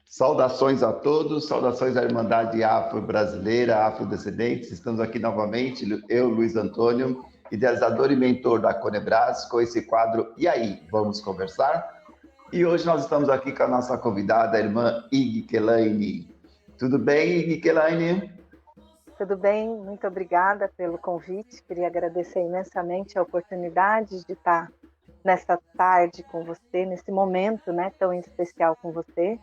Saudações a todos, saudações à Irmandade Afro-Brasileira, Afrodescendentes. Estamos aqui novamente, eu, Luiz Antônio, idealizador e mentor da Conebras, com esse quadro E aí, vamos conversar? E hoje nós estamos aqui com a nossa convidada, a irmã Ig Kelaine. Tudo bem, Ig Kelaine? Tudo bem, muito obrigada pelo convite. Queria agradecer imensamente a oportunidade de estar nessa tarde com você, nesse momento, né, tão especial com você.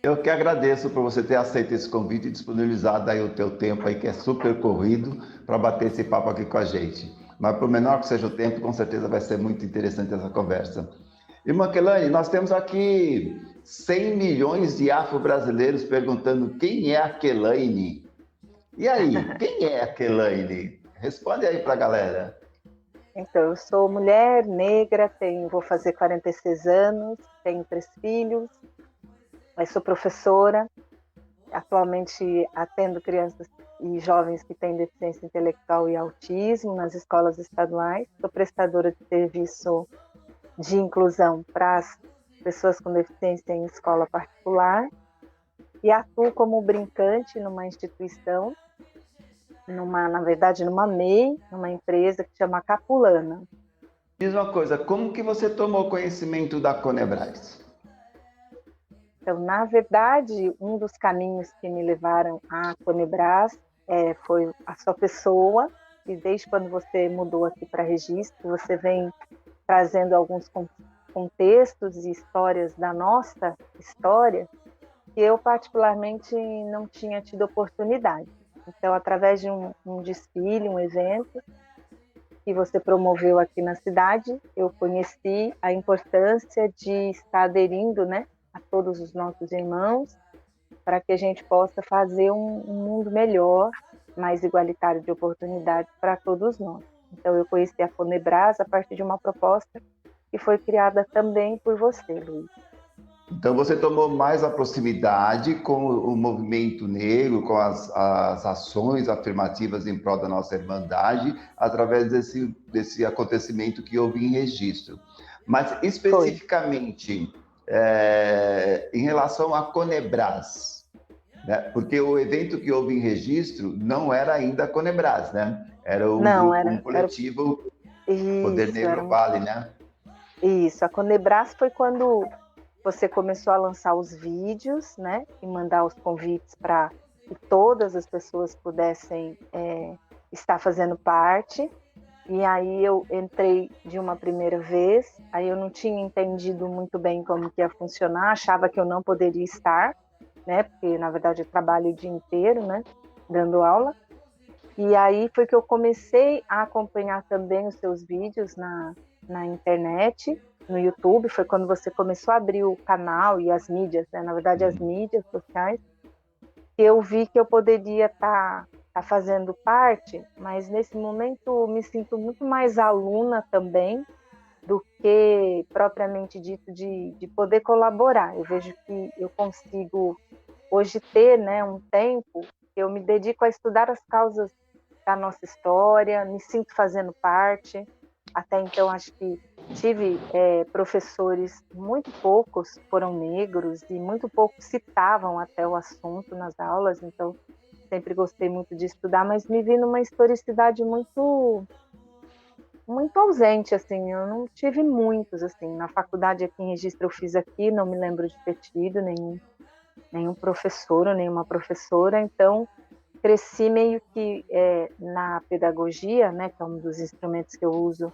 Eu que agradeço por você ter aceito esse convite e disponibilizado aí o teu tempo aí, que é super corrido, para bater esse papo aqui com a gente. Mas por menor que seja o tempo, com certeza vai ser muito interessante essa conversa. Irmã Kelaine, nós temos aqui 100 milhões de afro-brasileiros perguntando quem é a Kelaine. E aí, quem é a Kelaine? Responde aí para a galera. Então, eu sou mulher negra, vou fazer 46 anos, tenho 3 filhos, mas sou professora, atualmente atendo crianças e jovens que têm deficiência intelectual e autismo nas escolas estaduais, sou prestadora de serviço de inclusão para as pessoas com deficiência em escola particular e atuo como brincante numa instituição, na verdade numa MEI, numa empresa que chama Capulana. Diz uma coisa, como que você tomou conhecimento da Conebras? Então, na verdade, um dos caminhos que me levaram à Conebras foi a sua pessoa, e desde quando você mudou aqui para Registro, você vem trazendo alguns contextos e histórias da nossa história, que eu particularmente não tinha tido oportunidade. Então, através de um desfile, um evento que você promoveu aqui na cidade, eu conheci a importância de estar aderindo, né, a todos os nossos irmãos, para que a gente possa fazer um mundo melhor, mais igualitário de oportunidades para todos nós. Então, eu conheci a Conebras a partir de uma proposta que foi criada também por você, Luiz. Então, você tomou mais a proximidade com o movimento negro, com as ações afirmativas em prol da nossa irmandade, através desse acontecimento que houve em Registro. Mas, especificamente, em relação à Conebras, né? Porque o evento que houve em Registro não era ainda a Conebras, né? Era um coletivo, Poder Negro Vale, né? Isso, a Conebras foi quando você começou a lançar os vídeos, né, e mandar os convites para que todas as pessoas pudessem estar fazendo parte. E aí eu entrei de uma primeira vez, aí eu não tinha entendido muito bem como que ia funcionar, achava que eu não poderia estar, né, porque na verdade eu trabalho o dia inteiro, né, dando aula. E aí foi que eu comecei a acompanhar também os seus vídeos na internet, no YouTube, foi quando você começou a abrir o canal e as mídias, né? Na verdade as mídias sociais, que eu vi que eu poderia estar fazendo parte, mas nesse momento me sinto muito mais aluna também do que propriamente dito de poder colaborar. Eu vejo que eu consigo hoje ter, né, um tempo que eu me dedico a estudar as causas da nossa história, me sinto fazendo parte. Até então, acho que tive professores, muito poucos foram negros e muito poucos citavam até o assunto nas aulas, então sempre gostei muito de estudar, mas me vi numa historicidade muito ausente, assim, eu não tive muitos, assim, na faculdade aqui em Registro eu fiz aqui, não me lembro de ter tido nenhum professor ou nenhuma professora, então cresci meio que na pedagogia, né, que é um dos instrumentos que eu uso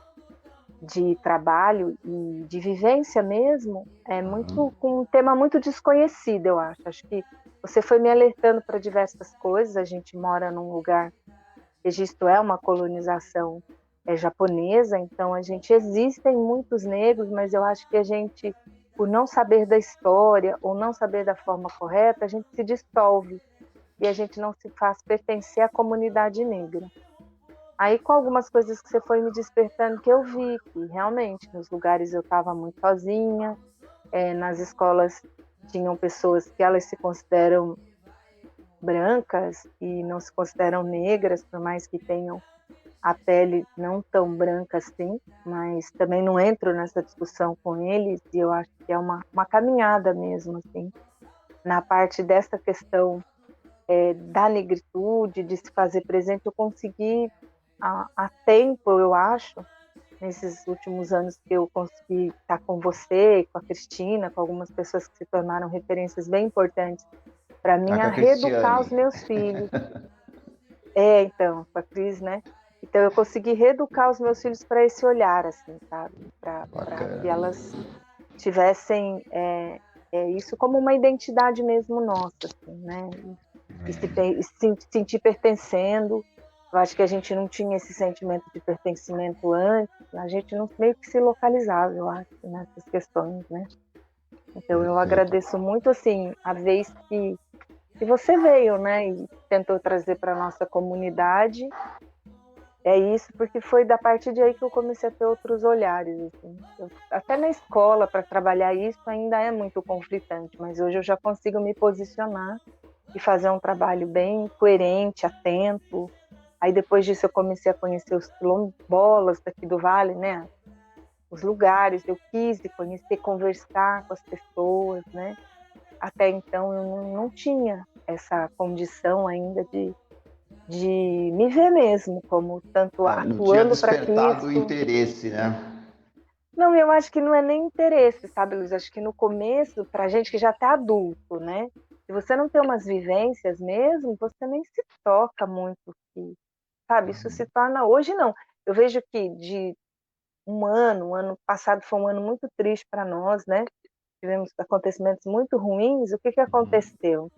de trabalho e de vivência mesmo, com um tema muito desconhecido, eu acho. Acho que você foi me alertando para diversas coisas, a gente mora num lugar, Registro é uma colonização japonesa, então existem muitos negros, mas eu acho que a gente, por não saber da história ou não saber da forma correta, a gente se dissolve e a gente não se faz pertencer à comunidade negra. Aí, com algumas coisas que você foi me despertando, que eu vi que realmente nos lugares eu estava muito sozinha, nas escolas tinham pessoas que elas se consideram brancas e não se consideram negras, por mais que tenham a pele não tão branca assim, mas também não entro nessa discussão com eles, e eu acho que é uma caminhada mesmo, assim, na parte dessa questão da negritude, de se fazer presente. Eu consegui, há tempo, eu acho, nesses últimos anos que eu consegui estar com você, com a Cristina, com algumas pessoas que se tornaram referências bem importantes para mim, Tá com a a reeducar os Cristiane. meus filhos. Então, com a Cris, né? Então, eu consegui reeducar os meus filhos para esse olhar, assim, sabe? Para que Bacana. elas tivessem isso como uma identidade mesmo nossa, assim, né? E se sentir pertencendo. Eu acho que a gente não tinha esse sentimento de pertencimento antes, a gente não meio que se localizava, eu acho, nessas questões, né? Então, eu Perfeito. agradeço muito, assim, a vez que você veio, né, e tentou trazer para a nossa comunidade. É isso, porque foi da partir de aí que eu comecei a ter outros olhares. Assim. Até na escola, para trabalhar isso, ainda é muito conflitante, mas hoje eu já consigo me posicionar e fazer um trabalho bem coerente, atento. Aí depois disso eu comecei a conhecer os quilombolas daqui do Vale, né? Os lugares, eu quis conhecer, conversar com as pessoas, né? Até então eu não tinha essa condição ainda de me ver mesmo como tanto Não tinha atuando para despertado o Cristo. interesse, né? Não, eu acho que não é nem interesse, sabe, Luiz? Acho que no começo, para gente que já está adulto, né? Se você não tem umas vivências mesmo, você nem se toca muito, sabe? Isso se torna. Hoje não. Eu vejo que de o ano passado foi um ano muito triste para nós, né? Tivemos acontecimentos muito ruins. O que que aconteceu?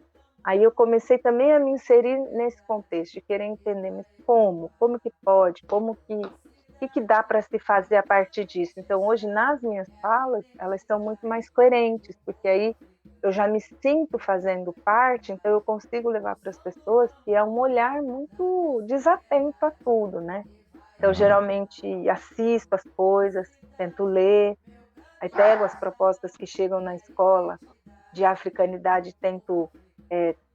Aí eu comecei também a me inserir nesse contexto, de querer entender, mas como? Como que pode? O que dá para se fazer a partir disso? Então, hoje, nas minhas falas, elas são muito mais coerentes, porque aí eu já me sinto fazendo parte, então eu consigo levar para as pessoas que é um olhar muito desatento a tudo, né? Então, geralmente, assisto as coisas, tento ler, aí pego as propostas que chegam na escola de africanidade, tento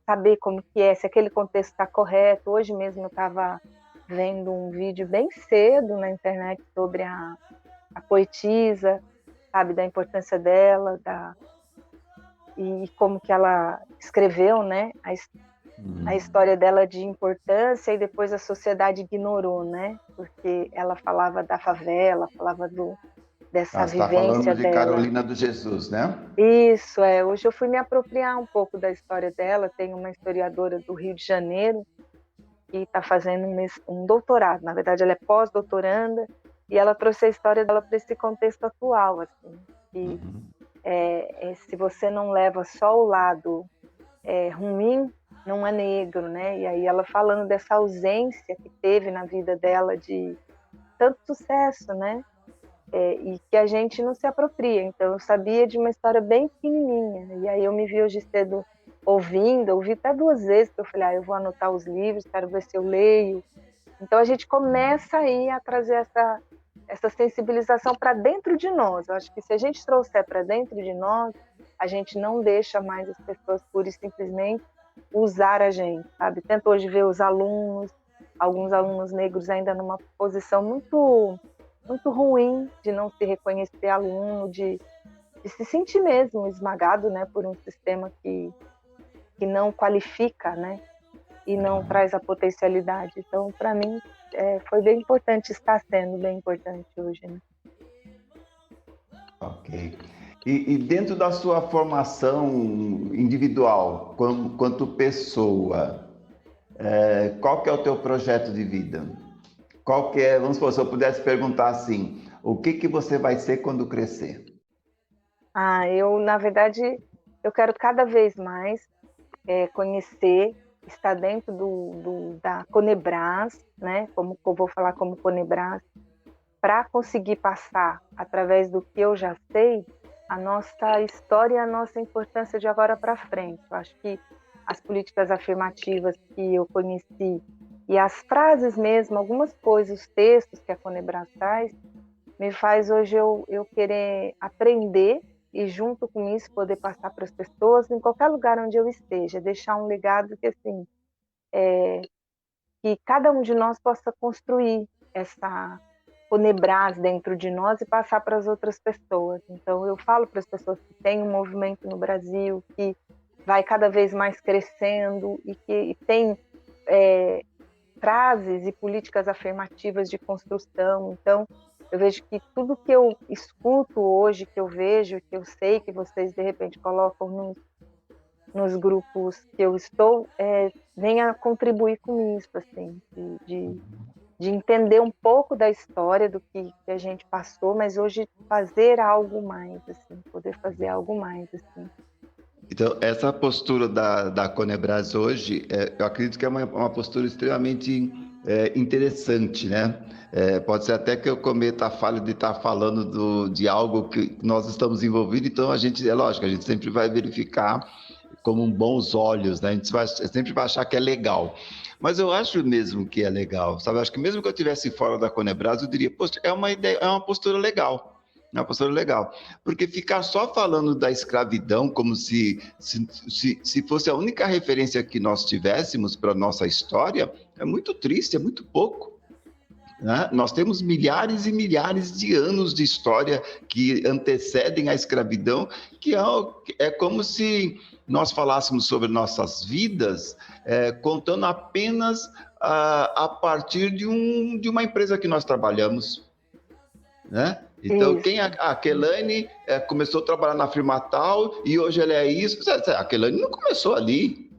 saber como que é, se aquele contexto está correto. Hoje mesmo eu estava vendo um vídeo bem cedo na internet sobre a poetisa, sabe, da importância dela, e como que ela escreveu, né, a história dela de importância e depois a sociedade ignorou, né, porque ela falava da favela, falava Ah, dessa você está falando vivência de dela. Carolina do Jesus, né? Isso, hoje eu fui me apropriar um pouco da história dela, tem uma historiadora do Rio de Janeiro que está fazendo um doutorado, na verdade ela é pós-doutoranda, e ela trouxe a história dela para esse contexto atual, assim, que se você não leva só o lado ruim, não é negro, né? E aí ela falando dessa ausência que teve na vida dela de tanto sucesso, né? E que a gente não se apropria. Então, eu sabia de uma história bem pequenininha. E aí eu me vi hoje cedo ouvi até 2 vezes, que eu falei, eu vou anotar os livros, quero ver se eu leio. Então, a gente começa aí a trazer essa sensibilização para dentro de nós. Eu acho que se a gente trouxer para dentro de nós, a gente não deixa mais as pessoas pura e simplesmente usar a gente, sabe? Tento hoje ver os alunos, alguns alunos negros ainda numa posição muito muito ruim de não se reconhecer aluno, de se sentir mesmo esmagado, né, por um sistema que não qualifica, né, e não traz a potencialidade. Então, para mim, foi bem importante, está sendo bem importante hoje, né? Ok. E dentro da sua formação individual, quanto pessoa, qual que é o teu projeto de vida? Qual que é, vamos supor, se eu pudesse perguntar assim, o que que você vai ser quando crescer? Na verdade, eu quero cada vez mais conhecer, estar dentro da Conebras, né, como eu vou falar como Conebras, para conseguir passar, através do que eu já sei, a nossa história e a nossa importância de agora para frente. Eu acho que as políticas afirmativas que eu conheci e as frases mesmo, algumas coisas, os textos que a Conebras traz, me faz hoje eu querer aprender e junto com isso poder passar para as pessoas em qualquer lugar onde eu esteja, deixar um legado que assim, que cada um de nós possa construir, essa Conebras dentro de nós e passar para as outras pessoas. Então, eu falo para as pessoas que tem um movimento no Brasil que vai cada vez mais crescendo e que tem frases e políticas afirmativas de construção. Então, eu vejo que tudo que eu escuto hoje, que eu vejo, que eu sei que vocês, de repente, colocam nos grupos que eu estou, vem a contribuir com isso, assim, de entender um pouco da história do que a gente passou, mas hoje fazer algo mais, assim, poder fazer algo mais, assim. Então, essa postura da Conebras hoje, eu acredito que é uma postura extremamente interessante, né? Pode ser até que eu cometa a falha de estar falando de algo que nós estamos envolvidos, então é lógico, a gente sempre vai verificar como bons olhos, né? A gente sempre vai achar que é legal. Mas eu acho mesmo que é legal, sabe? Eu acho que mesmo que eu estivesse fora da Conebras, eu diria, poxa, é uma ideia, é uma postura legal. É uma postura legal. Porque ficar só falando da escravidão como se fosse a única referência que nós tivéssemos para a nossa história, é muito triste, é muito pouco. Né? Nós temos milhares e milhares de anos de história que antecedem a escravidão, que é como se nós falássemos sobre nossas vidas, contando apenas a partir de uma empresa que nós trabalhamos, né? Então, a Kelane começou a trabalhar na firma tal e hoje ela é isso. A Kelane não começou ali,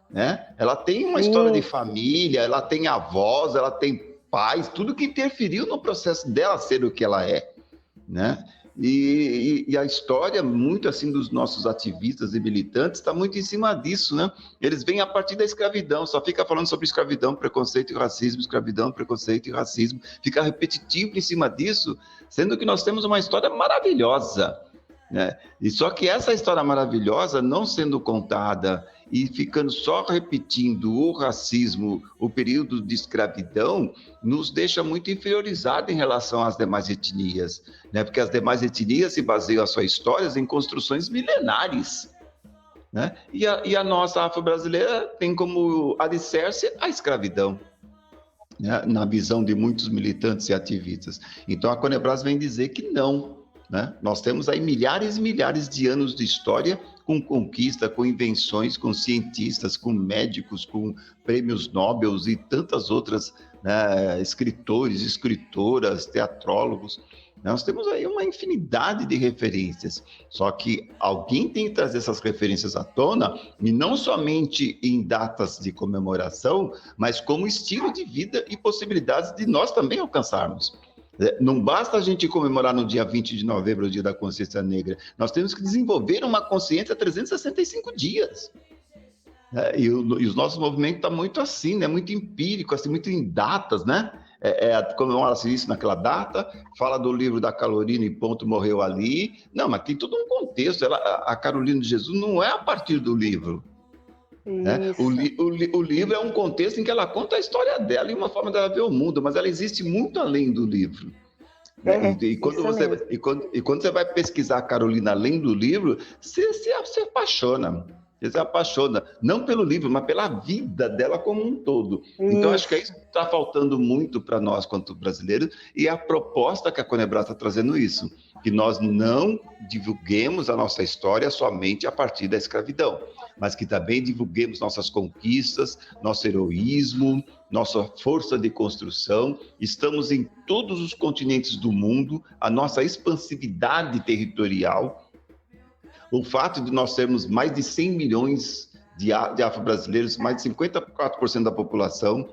né? Ela tem uma história de família, ela tem avós, ela tem pais, tudo que interferiu no processo dela ser o que ela é, né? E a história, muito assim, dos nossos ativistas e militantes, está muito em cima disso, né? Eles vêm a partir da escravidão, só fica falando sobre escravidão, preconceito e racismo, escravidão, preconceito e racismo, fica repetitivo em cima disso, sendo que nós temos uma história maravilhosa, né? E só que essa história maravilhosa, não sendo contada e ficando só repetindo o racismo, o período de escravidão, nos deixa muito inferiorizado em relação às demais etnias, né? Porque as demais etnias se baseiam as suas histórias em construções milenares, né? E a nossa afro-brasileira tem como alicerce a escravidão, né? Na visão de muitos militantes e ativistas. Então a Conebras vem dizer que não, né? Nós temos aí milhares e milhares de anos de história com conquista, com invenções, com cientistas, com médicos, com prêmios Nobel e tantas outras, né, escritores, escritoras, teatrólogos. Nós temos aí uma infinidade de referências, só que alguém tem que trazer essas referências à tona, e não somente em datas de comemoração, mas como estilo de vida e possibilidades de nós também alcançarmos. Não basta a gente comemorar no dia 20 de novembro, o Dia da Consciência Negra. Nós temos que desenvolver uma consciência a 365 dias. E os nossos movimentos estão muito assim, né? Muito empírico, assim, muito em datas, né? Comemora-se isso naquela data, fala do livro da Carolina e ponto, morreu ali. Não, mas tem todo um contexto. A Carolina de Jesus não é a partir do livro. Né? O livro é um contexto em que ela conta a história dela e uma forma dela ver o mundo, mas ela existe muito além do livro. Né? E quando você vai pesquisar a Carolina além do livro, você se apaixona. Você se apaixona, não pelo livro, mas pela vida dela como um todo. Então, acho que é isso que está faltando muito para nós, quanto brasileiros, e a proposta que a Conebras está trazendo isso, que nós não divulguemos a nossa história somente a partir da escravidão, mas que também divulguemos nossas conquistas, nosso heroísmo, nossa força de construção. Estamos em todos os continentes do mundo, a nossa expansividade territorial, o fato de nós termos mais de 100 milhões de afro-brasileiros, mais de 54% da população,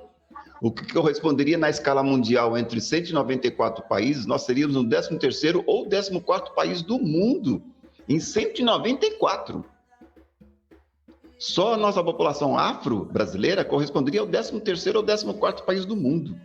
o que corresponderia na escala mundial entre 194 países, nós seríamos no 13º ou 14º país do mundo, em 194. Só a nossa população afro-brasileira corresponderia ao 13º ou 14º país do mundo.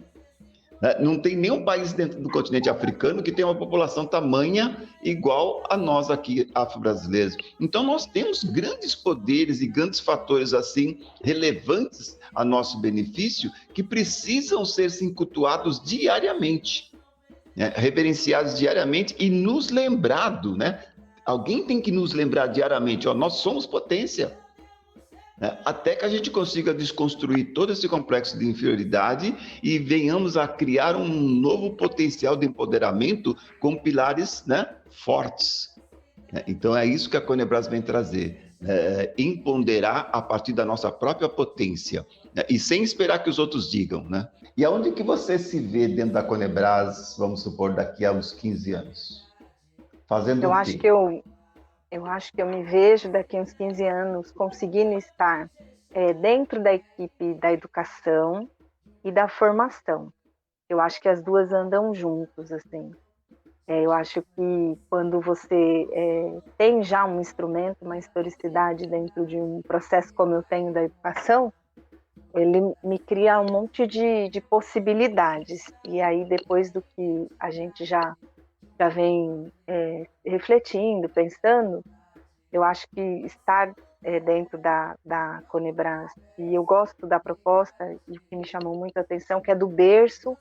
Não tem nenhum país dentro do continente africano que tenha uma população tamanha igual a nós aqui, afro-brasileiros. Então, nós temos grandes poderes e grandes fatores assim relevantes a nosso benefício que precisam ser cultuados diariamente, né? Reverenciados diariamente e nos lembrado, né? Alguém tem que nos lembrar diariamente, nós somos potência. né? Até que a gente consiga desconstruir todo esse complexo de inferioridade e venhamos a criar um novo potencial de empoderamento com pilares, né, fortes. Então é isso que a Conebras vem trazer, empoderar a partir da nossa própria potência, né? E sem esperar que os outros digam, né? E aonde que você se vê dentro da Conebras, vamos supor, daqui a uns 15 anos? Fazendo Eu o acho quê? que eu acho que eu me vejo daqui a uns 15 anos conseguindo estar dentro da equipe da educação e da formação. Eu acho que as duas andam juntos, assim. Eu acho que quando você tem já um instrumento, uma historicidade dentro de um processo como eu tenho da educação, ele me cria um monte de possibilidades. E aí, depois do que a gente já vem refletindo, pensando, eu acho que estar dentro da Conebras, e eu gosto da proposta, e o que me chamou muito a atenção, que é do berço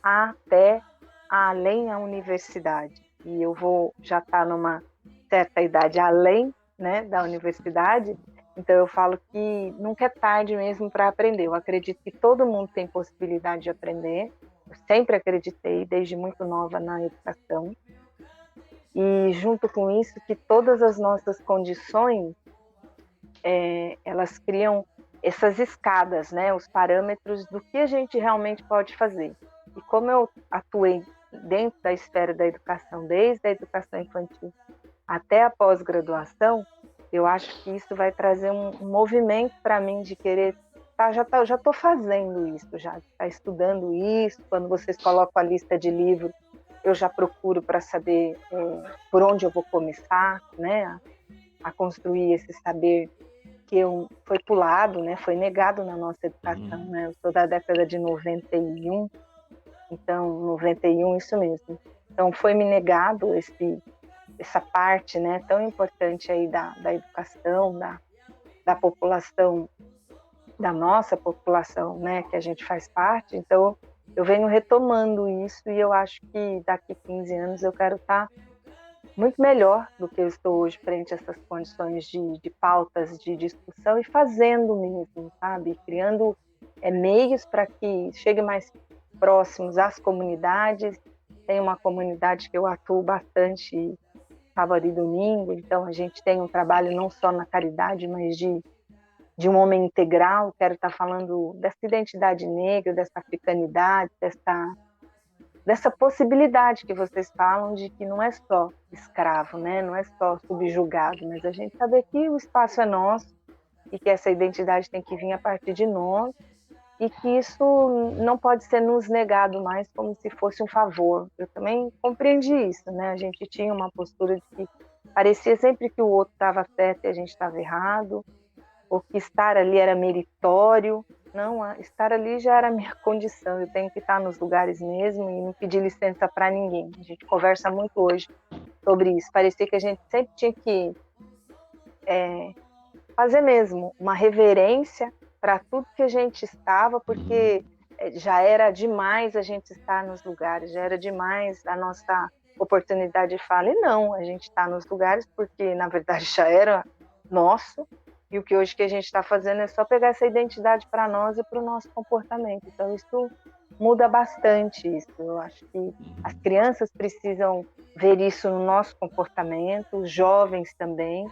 até além a universidade. E eu vou já estar numa certa idade além, né, da universidade, então eu falo que nunca é tarde mesmo para aprender. Eu acredito que todo mundo tem possibilidade de aprender. Eu sempre acreditei, desde muito nova, na educação. E junto com isso, que todas as nossas condições, elas criam essas escadas, né, os parâmetros do que a gente realmente pode fazer. E como eu atuei dentro da esfera da educação, desde a educação infantil até a pós-graduação, eu acho que isso vai trazer um movimento para mim de querer, já estou fazendo isso, já está estudando isso. Quando vocês colocam a lista de livros, eu já procuro para saber por onde eu vou começar, né, a construir esse saber que foi pulado, né, foi negado na nossa educação, né? Eu sou da década de 91, então 91, isso mesmo. Então foi me negado essa parte, né, tão importante aí da educação, da população, da nossa população, né, que a gente faz parte. Então eu venho retomando isso e eu acho que daqui a 15 anos eu quero estar muito melhor do que eu estou hoje frente a essas condições de pautas de discussão e fazendo mesmo, sabe? Criando meios para que chegue mais próximos às comunidades. Tem uma comunidade que eu atuo bastante sábado e domingo, então a gente tem um trabalho não só na caridade, mas de um homem integral. Quero estar falando dessa identidade negra, dessa africanidade, dessa possibilidade que vocês falam de que não é só escravo, né? Não é só subjugado, mas a gente saber que o espaço é nosso e que essa identidade tem que vir a partir de nós e que isso não pode ser nos negado mais como se fosse um favor. Eu também compreendi isso, né? A gente tinha uma postura de que parecia sempre que o outro estava certo e a gente estava errado, ou que estar ali era meritório. Não, estar ali já era a minha condição. Eu tenho que estar nos lugares mesmo e não pedir licença para ninguém. A gente conversa muito hoje sobre isso. Parecia que a gente sempre tinha que fazer mesmo uma reverência para tudo que a gente estava, porque já era demais a gente estar nos lugares, já era demais a nossa oportunidade de fala. E não, a gente está nos lugares porque, na verdade, já era nosso. E o que hoje que a gente está fazendo é só pegar essa identidade para nós e para o nosso comportamento. Então, isso muda bastante isso. Eu acho que as crianças precisam ver isso no nosso comportamento, os jovens também,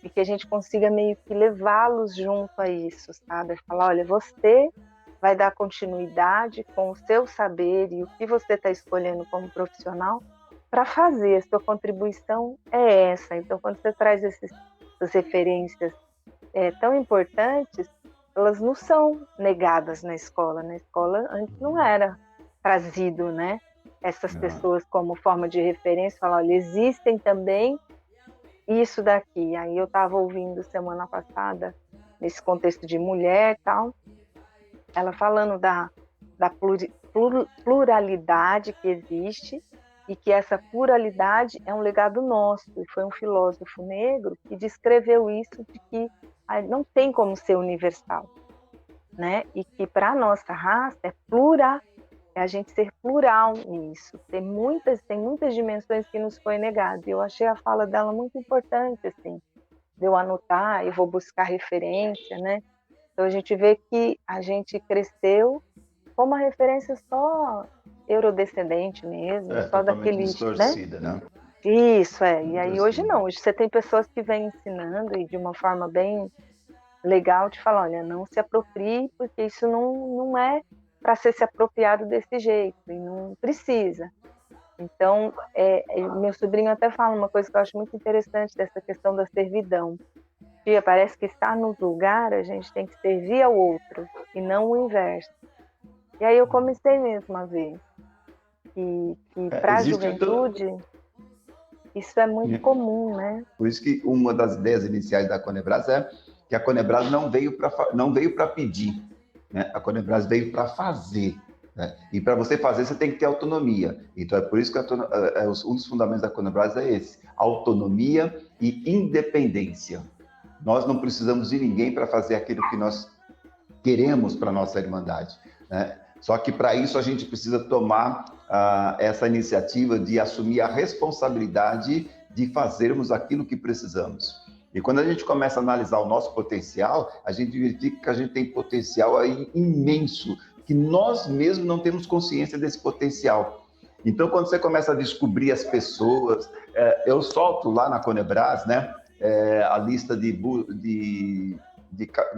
e que a gente consiga meio que levá-los junto a isso, sabe? Falar, olha, você vai dar continuidade com o seu saber e o que você está escolhendo como profissional para fazer. A sua contribuição é essa. Então, quando você traz essas referências tão importantes, elas não são negadas na escola. Na escola, antes não era trazido, né, essas pessoas como forma de referência, falar, olha, existem também isso daqui. Aí eu estava ouvindo semana passada, nesse contexto de mulher e tal, ela falando da pluralidade que existe e que essa pluralidade é um legado nosso. E foi um filósofo negro que descreveu isso, de que não tem como ser universal, né? E que para a nossa raça é a gente ser plural nisso. Tem muitas dimensões que nos foi negado. E eu achei a fala dela muito importante, assim, de eu anotar, eu vou buscar referência, né? Então a gente vê que a gente cresceu com uma referência só eurodescendente mesmo, só Totalmente daquele, né? distorcida, né? Isso, e Muito aí hoje assim. não, hoje você tem pessoas que vêm ensinando e de uma forma bem legal te falar, olha, não se aproprie, porque isso não é para ser se apropriado desse jeito, e não precisa. Então, meu sobrinho até fala uma coisa que eu acho muito interessante dessa questão da servidão. Tia, parece que estar no lugar, a gente tem que servir ao outro, e não o inverso. E aí eu comecei mesmo a ver que para a Existe então, juventude, isso é muito comum, né? por isso que uma das ideias iniciais da Conebras é que a Conebras não veio para pedir, né? A Conebras veio para fazer. Né? E para você fazer, você tem que ter autonomia. Então, é por isso que um dos fundamentos da Conebras é esse: autonomia e independência. Nós não precisamos de ninguém para fazer aquilo que nós queremos para a nossa Irmandade. Né? Só que para isso a gente precisa tomar essa iniciativa de assumir a responsabilidade de fazermos aquilo que precisamos. E quando a gente começa a analisar o nosso potencial, a gente verifica que a gente tem potencial aí imenso, que nós mesmos não temos consciência desse potencial. Então, quando você começa a descobrir as pessoas, eu solto lá na Conebras, né, a lista de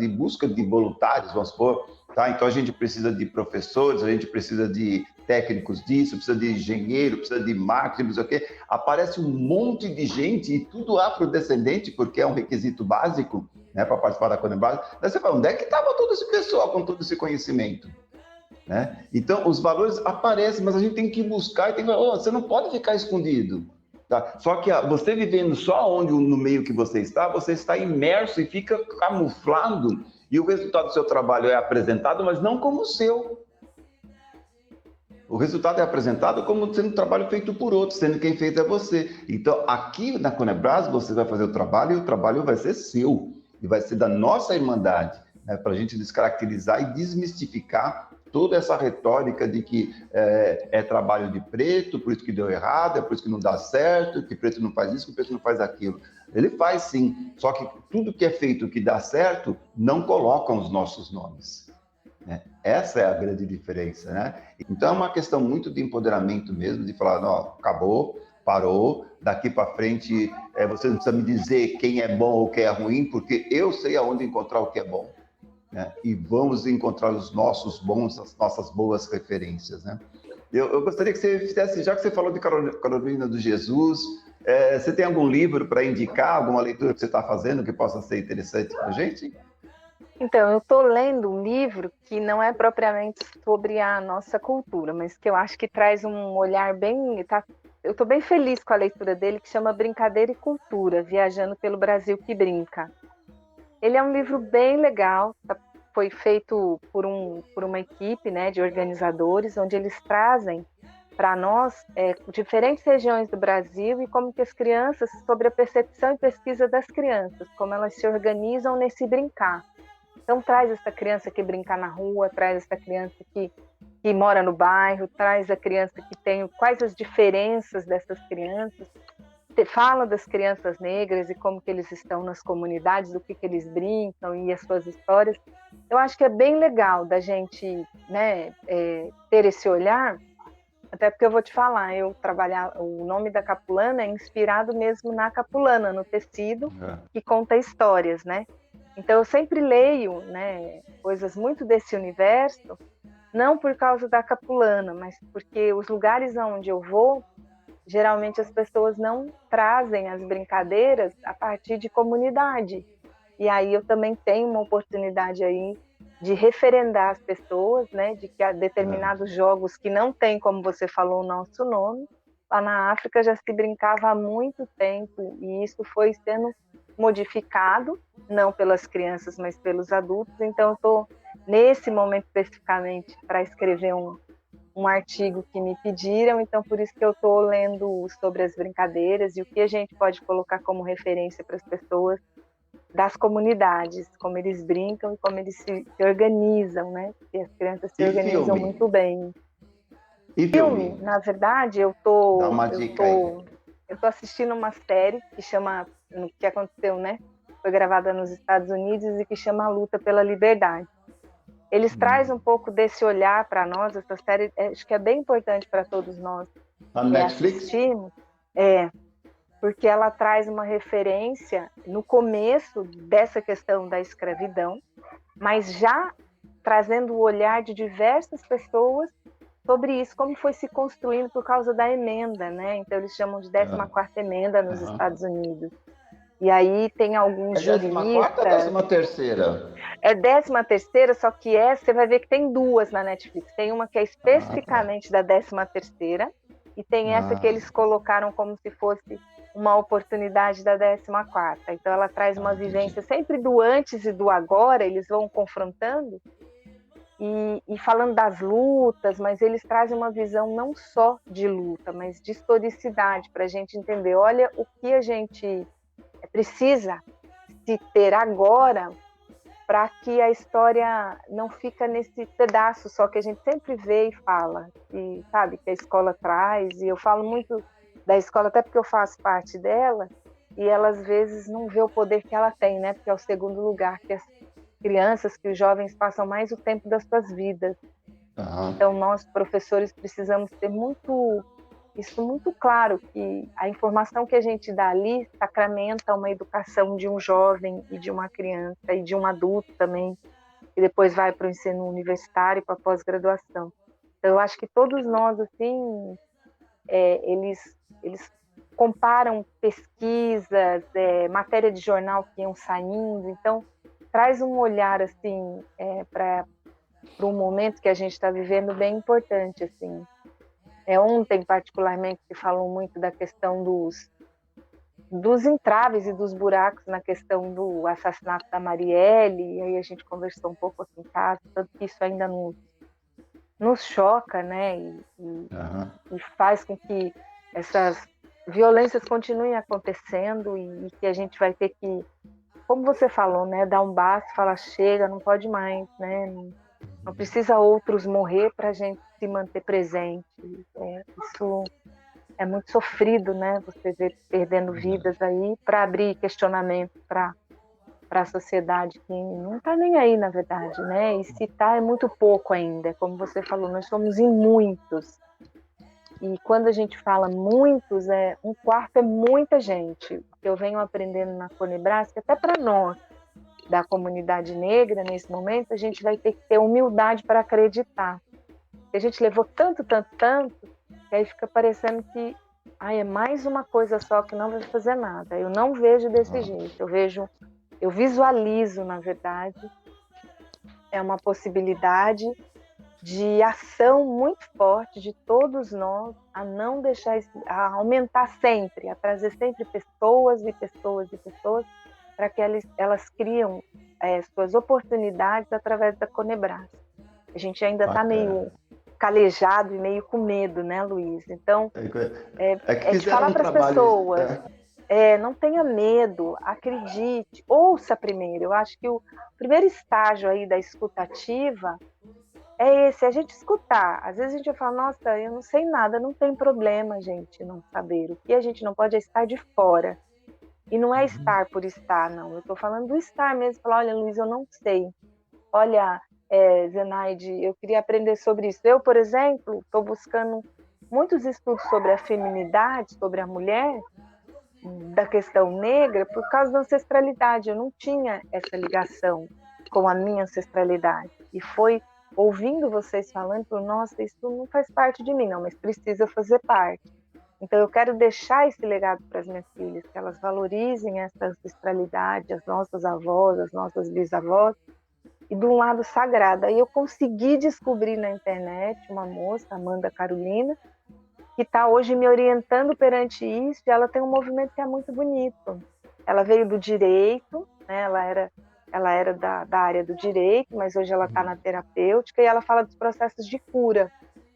busca de voluntários, vamos supor, tá? Então a gente precisa de professores, a gente precisa de técnicos disso, precisa de engenheiro, precisa de marketing, não sei o quê. Aparece um monte de gente e tudo afrodescendente, porque é um requisito básico, né, para participar da Conebras. Daí você fala, onde é que estava todo esse pessoal com todo esse conhecimento? Né? Então, os valores aparecem, mas a gente tem que buscar e tem que falar, você não pode ficar escondido. Tá? Só que você vivendo só onde no meio que você está imerso e fica camuflado, e o resultado do seu trabalho é apresentado, mas não como o seu. O resultado é apresentado como sendo um trabalho feito por outros, sendo quem fez é você. Então, aqui na Conebras, você vai fazer o trabalho e o trabalho vai ser seu, e vai ser da nossa Irmandade, né, para a gente descaracterizar e desmistificar toda essa retórica de que é trabalho de preto, por isso que deu errado, é por isso que não dá certo, que preto não faz isso, que preto não faz aquilo. Ele faz sim, só que tudo que é feito que dá certo, não colocam os nossos nomes. Né? Essa é a grande diferença, né? Então é uma questão muito de empoderamento mesmo, de falar, não, acabou, parou, daqui para frente você não precisa me dizer quem é bom ou quem é ruim, porque eu sei aonde encontrar o que é bom. Né? E vamos encontrar os nossos bons, as nossas boas referências, né? Eu gostaria que você fizesse, já que você falou de Carolina do Jesus, você tem algum livro para indicar, alguma leitura que você está fazendo que possa ser interessante para a gente? Então, eu estou lendo um livro que não é propriamente sobre a nossa cultura, mas que eu acho que traz um olhar bem... eu estou bem feliz com a leitura dele, que chama Brincadeira e Cultura, Viajando pelo Brasil que Brinca. Ele é um livro bem legal, foi feito por uma equipe, né, de organizadores, onde eles trazem para nós diferentes regiões do Brasil e como que as crianças, sobre a percepção e pesquisa das crianças, como elas se organizam nesse brincar. Então traz essa criança que brinca na rua, traz essa criança que mora no bairro, traz a criança que tem quais as diferenças dessas crianças, fala das crianças negras e como que eles estão nas comunidades, do que eles brincam e as suas histórias. Eu acho que é bem legal da gente, né, ter esse olhar, até porque eu vou te falar, o nome da Capulana é inspirado mesmo na capulana, no tecido que conta histórias, né? Então eu sempre leio, né, coisas muito desse universo, não por causa da Capulana, mas porque os lugares onde eu vou, geralmente as pessoas não trazem as brincadeiras a partir de comunidade. E aí eu também tenho uma oportunidade aí de referendar as pessoas, né, de que há determinados jogos que não tem, como você falou, o nosso nome, lá na África já se brincava há muito tempo, e isso foi sendo modificado, não pelas crianças, mas pelos adultos. Então eu estou, nesse momento especificamente, para escrever um artigo que me pediram, então por isso que eu estou lendo sobre as brincadeiras e o que a gente pode colocar como referência para as pessoas das comunidades, como eles brincam e como eles se organizam, né? Porque as crianças se E organizam filme? muito bem. E Filme, filme? na verdade, Dá uma dica aí. eu tô assistindo uma série que chama O que Aconteceu, né? foi gravada nos Estados Unidos e que chama A Luta pela Liberdade. Eles trazem um pouco desse olhar para nós, essa série, acho que é bem importante para todos nós assistirmos, porque ela traz uma referência no começo dessa questão da escravidão, mas já trazendo o olhar de diversas pessoas sobre isso, como foi se construindo por causa da emenda, né? Então eles chamam de 14ª emenda nos Estados Unidos. E aí tem alguns juristas... 14ª ou 13ª? É 13ª, só que você vai ver que tem duas na Netflix. Tem uma que é especificamente da 13ª e tem essa que eles colocaram como se fosse uma oportunidade da 14ª. Então ela traz uma vivência sempre do antes e do agora, eles vão confrontando e falando das lutas, mas eles trazem uma visão não só de luta, mas de historicidade, para a gente entender, olha o que a gente precisa se ter agora para que a história não fica nesse pedaço só que a gente sempre vê e fala, e sabe, que a escola traz, e eu falo muito da escola até porque eu faço parte dela, e ela às vezes não vê o poder que ela tem, né, porque é o segundo lugar que as crianças, que os jovens passam mais o tempo das suas vidas. Então nós, professores, precisamos ter isso muito claro, que a informação que a gente dá ali sacramenta uma educação de um jovem e de uma criança e de um adulto também, que depois vai para o ensino universitário, para a pós-graduação. Então eu acho que todos nós, assim, eles comparam pesquisas, matéria de jornal que iam saindo, então traz um olhar assim para um momento que a gente está vivendo bem importante, assim. Ontem, particularmente, se falou muito da questão dos entraves e dos buracos na questão do assassinato da Marielle, e aí a gente conversou um pouco aqui em casa, tanto que isso ainda nos choca, né, e faz com que essas violências continuem acontecendo e que a gente vai ter que, como você falou, né, dar um basta, falar chega, não pode mais, né, não precisa outros morrer para a gente se manter presente. Isso é muito sofrido, né? Você ver perdendo vidas aí para abrir questionamento para a sociedade que não está nem aí, na verdade, né? E se está, é muito pouco ainda. Como você falou, nós somos em muitos. E quando a gente fala muitos, um quarto é muita gente. Eu venho aprendendo na Conebras, que até para nós, da comunidade negra, nesse momento, a gente vai ter que ter humildade para acreditar. A gente levou tanto, que aí fica parecendo que é mais uma coisa só que não vai fazer nada. Eu não vejo desse jeito. Eu visualizo, na verdade, uma possibilidade de ação muito forte de todos nós a não deixar, a aumentar sempre, a trazer sempre pessoas e pessoas e pessoas para que elas criam suas oportunidades através da Conebras. A gente ainda está meio calejado e meio com medo, né, Luiz? Então, de falar para as pessoas, não tenha medo, acredite, ouça primeiro. Eu acho que o primeiro estágio aí da escutativa é esse, a gente escutar. Às vezes a gente vai falar, nossa, eu não sei nada, não tem problema, gente, não saber. O que a gente não pode é estar de fora. E não é estar por estar, não. Eu estou falando do estar mesmo. Falar, olha, Luiz, eu não sei. Olha, Zenaide, eu queria aprender sobre isso. Eu, por exemplo, estou buscando muitos estudos sobre a feminidade, sobre a mulher, da questão negra, por causa da ancestralidade. Eu não tinha essa ligação com a minha ancestralidade. E foi ouvindo vocês falando, nossa, isso não faz parte de mim, não, mas precisa fazer parte. Então, eu quero deixar esse legado para as minhas filhas, que elas valorizem essa ancestralidade, as nossas avós, as nossas bisavós, e de um lado sagrado. Aí eu consegui descobrir na internet uma moça, Amanda Carolina, que está hoje me orientando perante isso, e ela tem um movimento que é muito bonito. Ela veio do direito, né? Ela era da área do direito, mas hoje ela está na terapêutica, e ela fala dos processos de cura,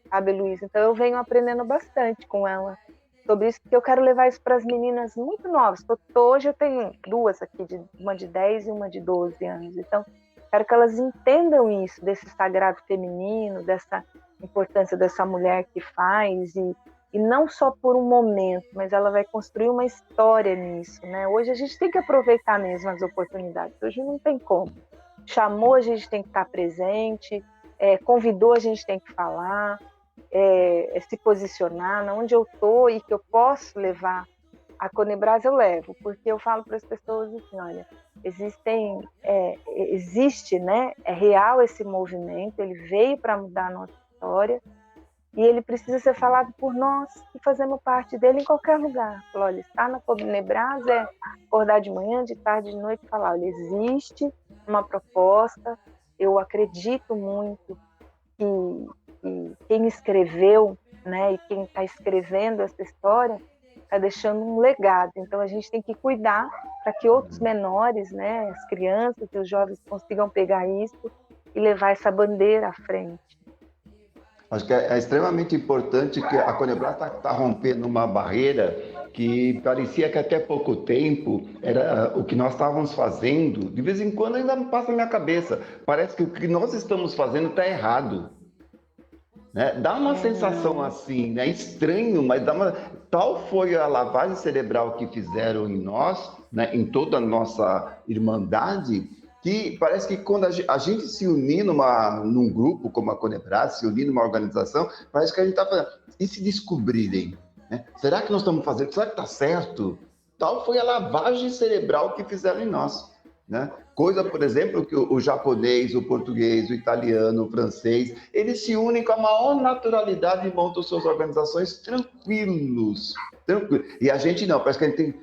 sabe, Luiz? Então eu venho aprendendo bastante com ela sobre isso, porque eu quero levar isso para as meninas muito novas. Hoje eu tenho duas aqui, uma de 10 e uma de 12 anos. Então, quero que elas entendam isso, desse sagrado feminino, dessa importância dessa mulher que faz, e não só por um momento, mas ela vai construir uma história nisso, né? Hoje a gente tem que aproveitar mesmo as oportunidades, hoje não tem como. Chamou, a gente tem que estar presente, convidou, a gente tem que falar, se posicionar, onde eu estou e que eu posso levar a Conebras, eu levo, porque eu falo para as pessoas assim, olha, existe, né, é real esse movimento, ele veio para mudar a nossa história, e ele precisa ser falado por nós, que fazemos parte dele em qualquer lugar. Falar, olha, estar na Conebras é acordar de manhã, de tarde, de noite, e falar, olha, existe uma proposta, eu acredito muito que quem escreveu, né, e quem está escrevendo essa história, está deixando um legado. Então a gente tem que cuidar para que outros menores, né, as crianças e os jovens consigam pegar isso e levar essa bandeira à frente. Acho que é extremamente importante que a Conebras está rompendo uma barreira que parecia que até pouco tempo era o que nós estávamos fazendo. De vez em quando ainda passa na minha cabeça. Parece que o que nós estamos fazendo está errado. Né? Dá uma sensação assim, né? Estranho, mas dá uma... Tal foi a lavagem cerebral que fizeram em nós, né? Em toda a nossa irmandade, que parece que quando a gente se unir num grupo como a Conebras, se unir numa organização, parece que a gente está fazendo. E se descobrirem? Né? Será que nós estamos fazendo? Será que está certo? Tal foi a lavagem cerebral que fizeram em nós. Né? Coisa, por exemplo, que o japonês, o português, o italiano, o francês, eles se unem com a maior naturalidade e montam suas organizações tranquilos. E a gente não, parece que a gente tem...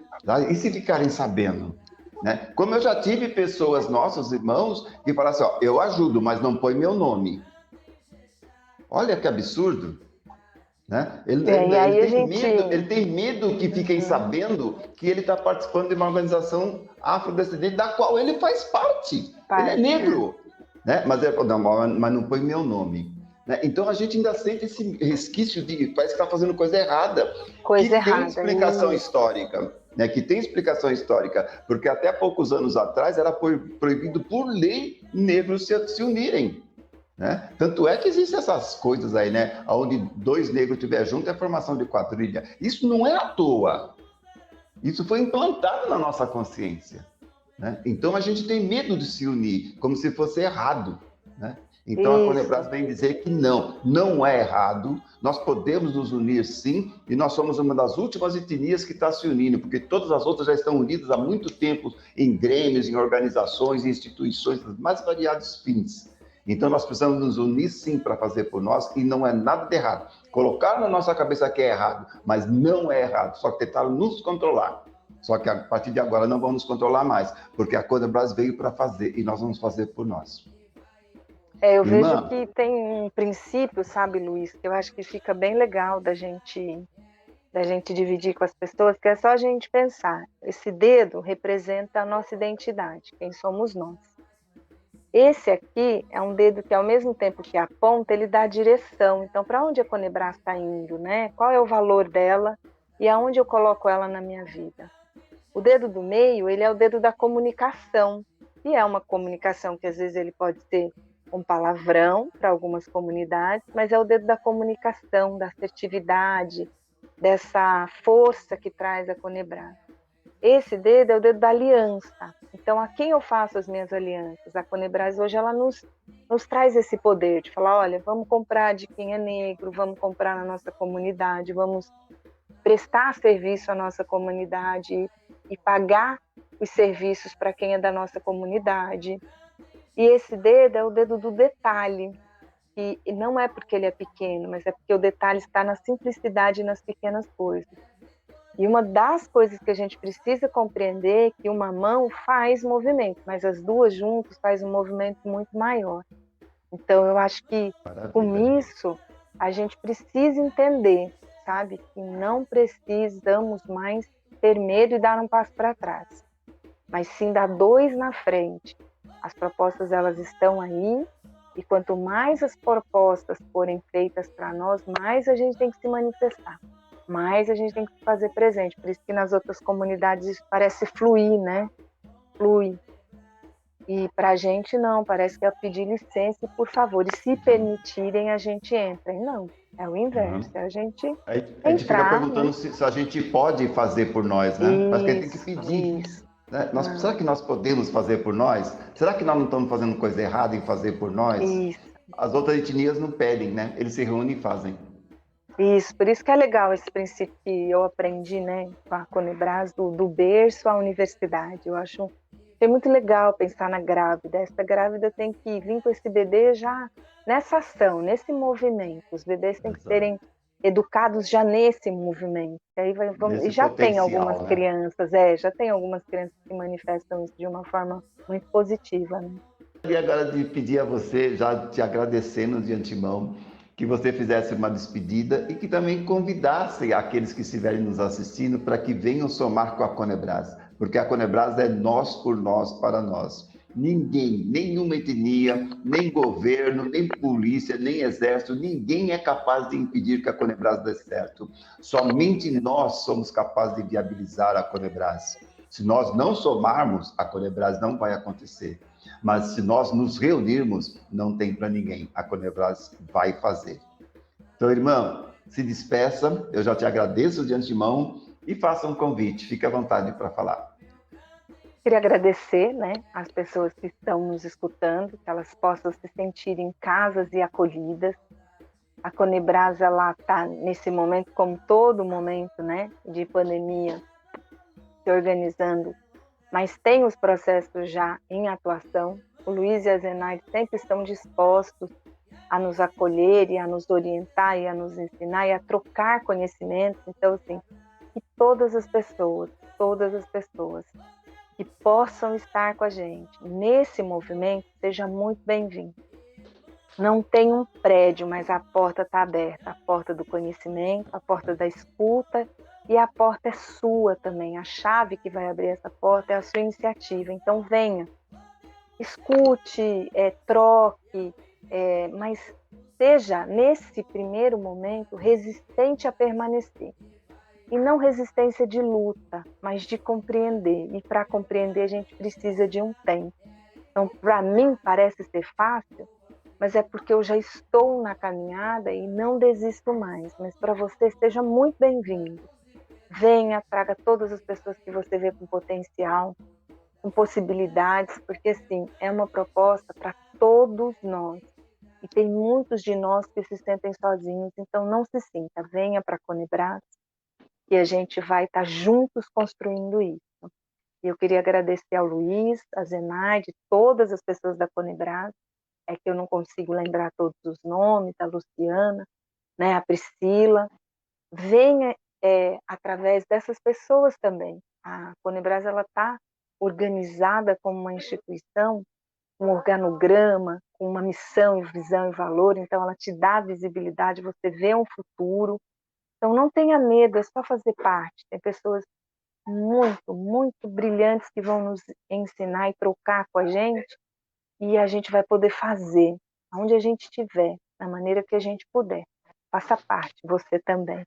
E se ficarem sabendo? Né? Como eu já tive pessoas, nossos irmãos, que falaram assim, ó, eu ajudo, mas não põe meu nome. Olha que absurdo. Né? Ele tem medo que fiquem sabendo que ele está participando de uma organização afrodescendente da qual ele faz parte. Ele é negro. Né? Mas não põe meu nome. Né? Então a gente ainda sente esse resquício de parece que está fazendo coisa errada. Tem explicação histórica. Né? Que tem explicação histórica. Porque até poucos anos atrás era proibido por lei negros se unirem. Né? Tanto é que existem essas coisas aí, né? Onde dois negros estiverem juntos é formação de quadrilha. Isso não é à toa. Isso foi implantado na nossa consciência. Né? Então a gente tem medo de se unir, como se fosse errado. Né? Então a Conebras vem dizer que não é errado. Nós podemos nos unir sim, e nós somos uma das últimas etnias que está se unindo, porque todas as outras já estão unidas há muito tempo em grêmios, em organizações, em instituições dos mais variados fins. Então, nós precisamos nos unir, sim, para fazer por nós, e não é nada de errado. Colocar na nossa cabeça que é errado, mas não é errado, só que tentaram nos controlar. Só que a partir de agora não vão nos controlar mais, porque a Conebras veio para fazer, e nós vamos fazer por nós. Eu vejo que tem um princípio, sabe, Luiz, que eu acho que fica bem legal da gente dividir com as pessoas, que é só a gente pensar. Esse dedo representa a nossa identidade, quem somos nós. Esse aqui é um dedo que, ao mesmo tempo que aponta, ele dá a direção. Então, para onde a Conebras está indo, né? Qual é o valor dela e aonde eu coloco ela na minha vida? O dedo do meio, ele é o dedo da comunicação. E é uma comunicação que, às vezes, ele pode ser um palavrão para algumas comunidades, mas é o dedo da comunicação, da assertividade, dessa força que traz a Conebras. Esse dedo é o dedo da aliança. Então, a quem eu faço as minhas alianças? A Conebras hoje ela nos traz esse poder de falar, olha, vamos comprar de quem é negro, vamos comprar na nossa comunidade, vamos prestar serviço à nossa comunidade e pagar os serviços para quem é da nossa comunidade. E esse dedo é o dedo do detalhe, e não é porque ele é pequeno, mas é porque o detalhe está na simplicidade e nas pequenas coisas. E uma das coisas que a gente precisa compreender é que uma mão faz movimento, mas as duas juntas fazem um movimento muito maior. Então, eu acho que com isso, a gente precisa entender, sabe? Que não precisamos mais ter medo e dar um passo para trás, mas sim dar dois na frente. As propostas, elas estão aí, e quanto mais as propostas forem feitas para nós, mais a gente tem que se manifestar. Mas a gente tem que se fazer presente. Por isso que nas outras comunidades isso parece fluir, né? Flui. E para a gente não, parece que é pedir licença, por favor, e se permitirem a gente entra. E não, é o inverso, Uhum. é a gente A gente fica entrar, né? perguntando se a gente pode fazer por nós, né? Parece que a gente tem que pedir. Isso, Né? Será não, que nós podemos fazer por nós? Será que nós não estamos fazendo coisa errada em fazer por nós? isso, As outras etnias não pedem, né? Eles se reúnem e fazem. isso. Por isso que é legal esse princípio que eu aprendi, né, com a Conebras, do berço à universidade. Eu acho que é muito legal pensar na grávida. Essa grávida tem que vir com esse bebê já nessa ação, nesse movimento. Os bebês têm que Exato. serem educados já nesse movimento. E Nesse já tem algumas potencial, né? crianças, já tem algumas crianças que manifestam isso de uma forma muito positiva, né? E agora de pedir a você, já te agradecendo de antemão, que você fizesse uma despedida e que também convidasse aqueles que estiverem nos assistindo para que venham somar com a Conebras, porque a Conebras é nós por nós, para nós. Ninguém, nenhuma etnia, nem governo, nem polícia, nem exército, ninguém é capaz de impedir que a Conebras dê certo. Somente nós somos capazes de viabilizar a Conebras. Se nós não somarmos, a Conebras não vai acontecer. Mas se nós nos reunirmos, não tem para ninguém. A Conebras vai fazer. Então, irmã, se despeça. Eu já te agradeço de antemão e faça um convite. Fique à vontade para falar. Queria agradecer, né, as pessoas que estão nos escutando, que elas possam se sentir em casas e acolhidas. A Conebras, ela está nesse momento, como todo momento, né, de pandemia, se organizando, mas tem os processos já em atuação. O Luiz e a Zenaide sempre estão dispostos a nos acolher e a nos orientar e a nos ensinar e a trocar conhecimentos. Então, assim, que todas as pessoas que possam estar com a gente nesse movimento, seja muito bem-vindo. Não tem um prédio, mas a porta está aberta, a porta do conhecimento, a porta da escuta, e a porta é sua também. A chave que vai abrir essa porta é a sua iniciativa. Então venha, escute, troque, mas seja, nesse primeiro momento, resistente a permanecer. E não resistência de luta, mas de compreender. E para compreender a gente precisa de um tempo. Então, para mim parece ser fácil, mas é porque eu já estou na caminhada e não desisto mais. Mas para você, seja muito bem-vindo. Venha, traga todas as pessoas que você vê com potencial, com possibilidades, porque assim, é uma proposta para todos nós. E tem muitos de nós que se sentem sozinhos, então não se sinta. Venha para a Conebras e a gente vai estar juntos construindo isso. E eu queria agradecer ao Luiz, a Zenaide, todas as pessoas da Conebras, é que eu não consigo lembrar todos os nomes, a Luciana, né, a Priscila. Venha através dessas pessoas também. A Conebras está organizada como uma instituição, um organograma, com uma missão, visão e valor, então ela te dá visibilidade, você vê um futuro. Então não tenha medo, é só fazer parte. Tem pessoas muito, muito brilhantes que vão nos ensinar e trocar com a gente, e a gente vai poder fazer, aonde a gente estiver, da maneira que a gente puder. Faça parte, você também.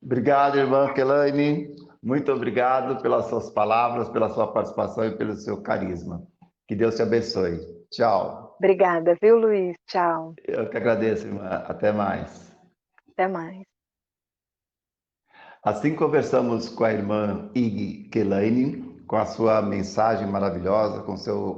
Obrigado, irmã Kelane. Muito obrigado pelas suas palavras, pela sua participação e pelo seu carisma. Que Deus te abençoe. Tchau. Obrigada, viu, Luiz? Tchau. Eu que agradeço, irmã. Até mais. Até mais. Assim conversamos com a irmã Ig Kelaine, com a sua mensagem maravilhosa, com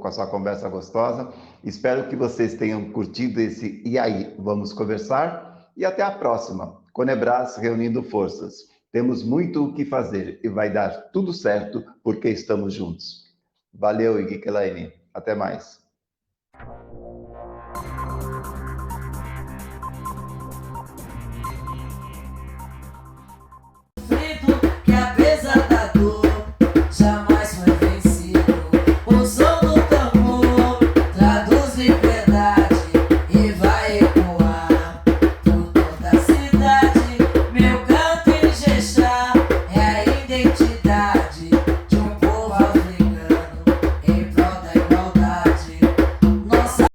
a sua conversa gostosa. Espero que vocês tenham curtido esse E aí, vamos conversar? E até a próxima. Conebras reunindo forças. Temos muito o que fazer e vai dar tudo certo porque estamos juntos. Valeu, Ig Kelaine. Até mais.